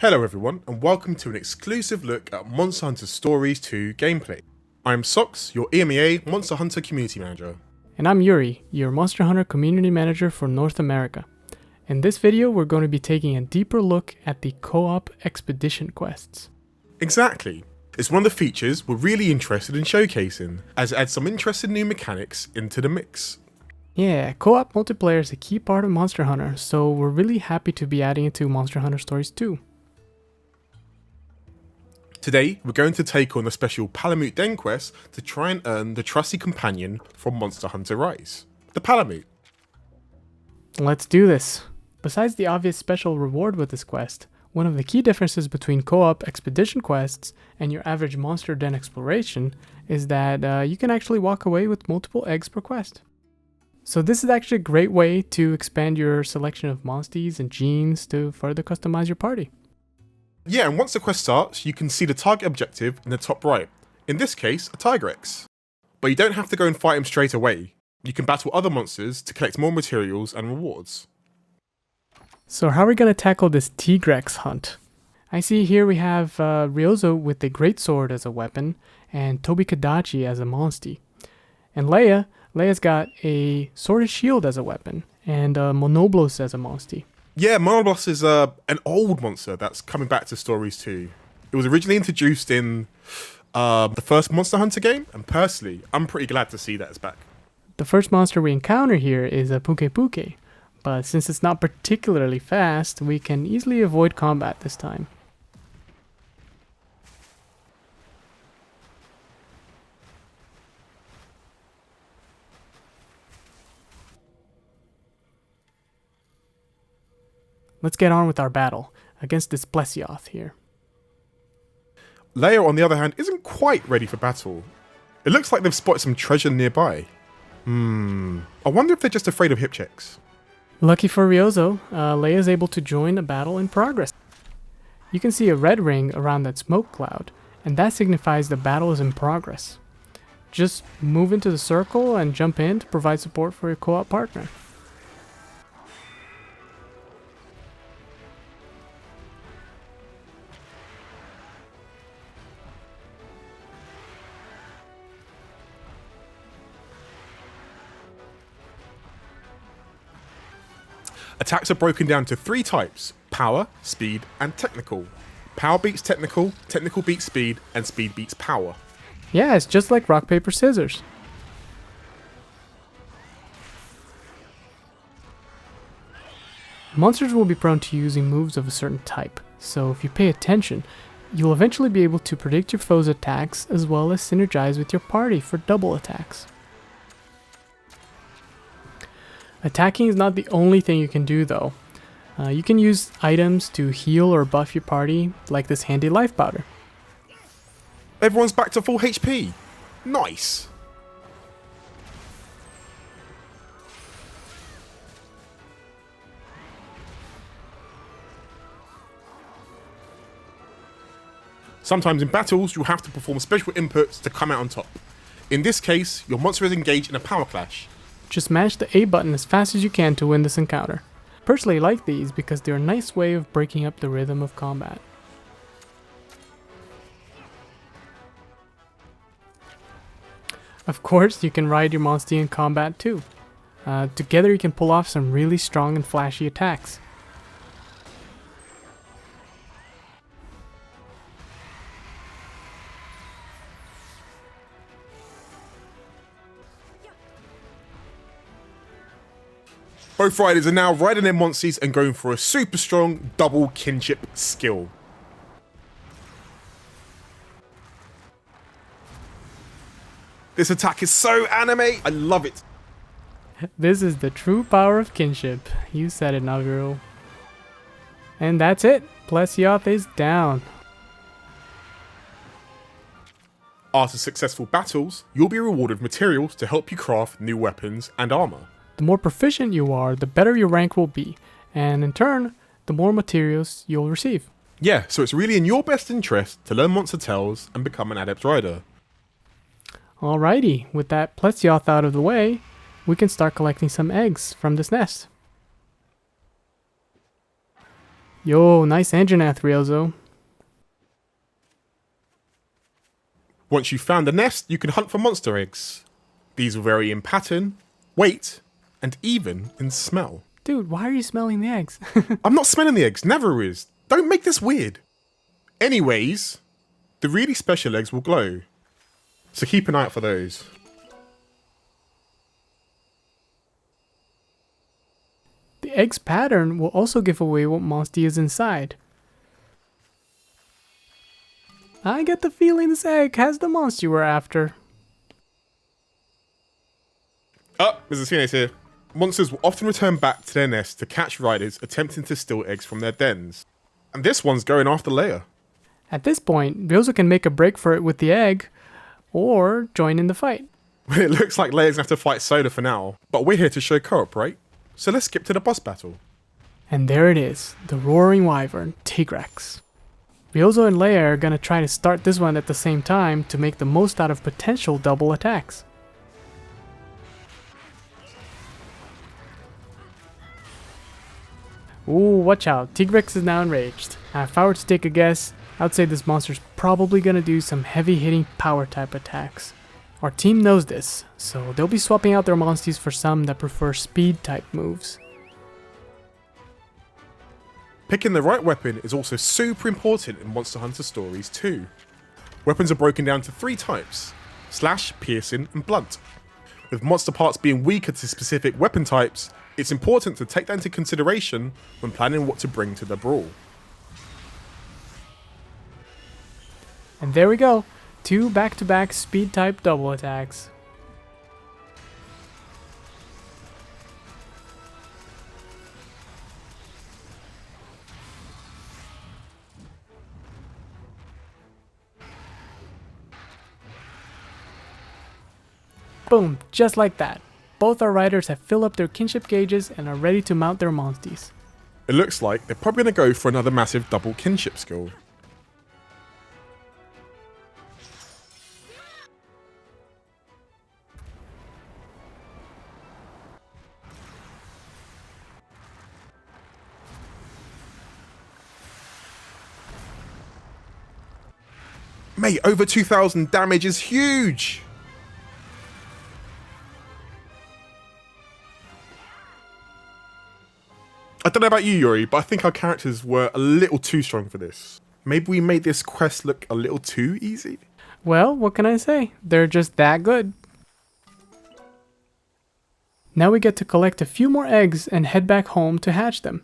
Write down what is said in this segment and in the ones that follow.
Hello everyone, and welcome to an exclusive look at Monster Hunter Stories 2 gameplay. I'm Sox, your EMEA Monster Hunter Community Manager. And I'm Yuri, your Monster Hunter Community Manager for North America. In this video, we're going to be taking a deeper look at the co-op expedition quests. Exactly. It's one of the features we're really interested in showcasing, as it adds some interesting new mechanics into the mix. Yeah, co-op multiplayer is a key part of Monster Hunter, so we're really happy to be adding it to Monster Hunter Stories 2. Today, we're going to take on the special Palamute Den quest to try and earn the trusty companion from Monster Hunter Rise, the Palamute. Let's do this. Besides the obvious special reward with this quest, one of the key differences between co-op expedition quests and your average Monster Den exploration is that you can actually walk away with multiple eggs per quest. So this is actually a great way to expand your selection of monsties and genes to further customize your party. Yeah, and once the quest starts, you can see the target objective in the top right. In this case, a Tigrex. But you don't have to go and fight him straight away. You can battle other monsters to collect more materials and rewards. So how are we going to tackle this Tigrex hunt? I see here we have Ryozo with the Greatsword as a weapon, and Tobikadachi as a monstie. And Leia's got a Sword and Shield as a weapon, and Monoblos as a monstie. Yeah, Monoblos is an old monster that's coming back to Stories 2. It was originally introduced in the first Monster Hunter game, and personally, I'm pretty glad to see that it's back. The first monster we encounter here is a Puke Puke, but since it's not particularly fast, we can easily avoid combat this time. Let's get on with our battle against this Plesioth here. Leia, on the other hand, isn't quite ready for battle. It looks like they've spotted some treasure nearby. I wonder if they're just afraid of hip checks. Lucky for Ryozo, Leia is able to join a battle in progress. You can see a red ring around that smoke cloud, and that signifies the battle is in progress. Just move into the circle and jump in to provide support for your co-op partner. Attacks are broken down to 3 types: power, speed, and technical. Power beats technical, technical beats speed, and speed beats power. Yeah, it's just like rock, paper, scissors. Monsters will be prone to using moves of a certain type, so if you pay attention, you'll eventually be able to predict your foe's attacks as well as synergize with your party for double attacks. Attacking is not the only thing you can do though. You can use items to heal or buff your party, like this handy life powder. Everyone's back to full HP. Nice. Sometimes in battles, you'll have to perform special inputs to come out on top. In this case, your monster is engaged in a power clash. Just mash the A button as fast as you can to win this encounter. Personally, I like these because they're a nice way of breaking up the rhythm of combat. Of course, you can ride your monstie in combat too. Together you can pull off some really strong and flashy attacks. Both riders are now riding their monsties and going for a super strong double kinship skill. This attack is so anime, I love it. This is the true power of kinship. You said it, Naviru. And that's it. Plesioth is down. After successful battles, you'll be rewarded with materials to help you craft new weapons and armor. The more proficient you are, the better your rank will be, and in turn, the more materials you'll receive. Yeah, so it's really in your best interest to learn Monster Tales and become an adept rider. Alrighty, with that Plesioth out of the way, we can start collecting some eggs from this nest. Yo, nice engine, Athriozo. Once you've found a nest, you can hunt for monster eggs. These will vary in pattern, weight, and even in smell. Dude, why are you smelling the eggs? I'm not smelling the eggs, never is. Don't make this weird. Anyways, the really special eggs will glow, so keep an eye out for those. The egg's pattern will also give away what monster is inside. I get the feeling this egg has the monster you were after. Oh, Mrs. Phoenix here. Monsters will often return back to their nests to catch riders attempting to steal eggs from their dens. And this one's going after Leia. At this point, Ryozo can make a break for it with the egg, or join in the fight. It looks like Leia's gonna have to fight Soda for now, but we're here to show co-op, right? So let's skip to the boss battle. And there it is, the roaring wyvern, Tigrex. Ryozo and Leia are gonna try to start this one at the same time to make the most out of potential double attacks. Ooh, watch out, Tigrex is now enraged. Now, if I were to take a guess, I'd say this monster's probably gonna do some heavy hitting power type attacks. Our team knows this, so they'll be swapping out their monsters for some that prefer speed type moves. Picking the right weapon is also super important in Monster Hunter stories too. Weapons are broken down to 3 types: slash, piercing, and blunt. With monster parts being weaker to specific weapon types, it's important to take that into consideration when planning what to bring to the brawl. And there we go, 2 back-to-back speed type double attacks. Boom, just like that. Both our riders have filled up their kinship gauges and are ready to mount their monsties. It looks like they're probably going to go for another massive double kinship skill. Mate, over 2,000 damage is huge! I don't know about you, Yuri, but I think our characters were a little too strong for this. Maybe we made this quest look a little too easy? Well, what can I say? They're just that good. Now we get to collect a few more eggs and head back home to hatch them.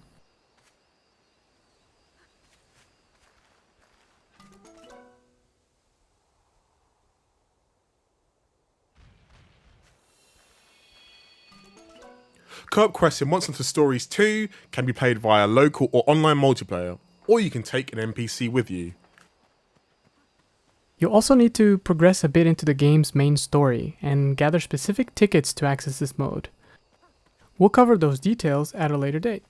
Co-op quests in Monster Hunter Stories 2 can be played via local or online multiplayer, or you can take an NPC with you. You'll also need to progress a bit into the game's main story and gather specific tickets to access this mode. We'll cover those details at a later date.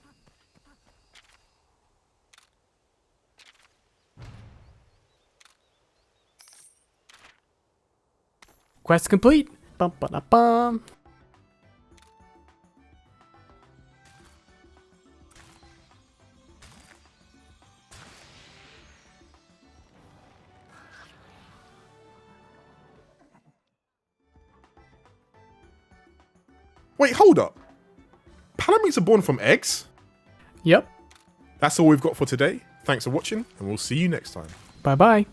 Quest complete! Bum, ba, da, bum. Wait, hold up. Palamutes are born from eggs? Yep. That's all we've got for today. Thanks for watching, and we'll see you next time. Bye bye.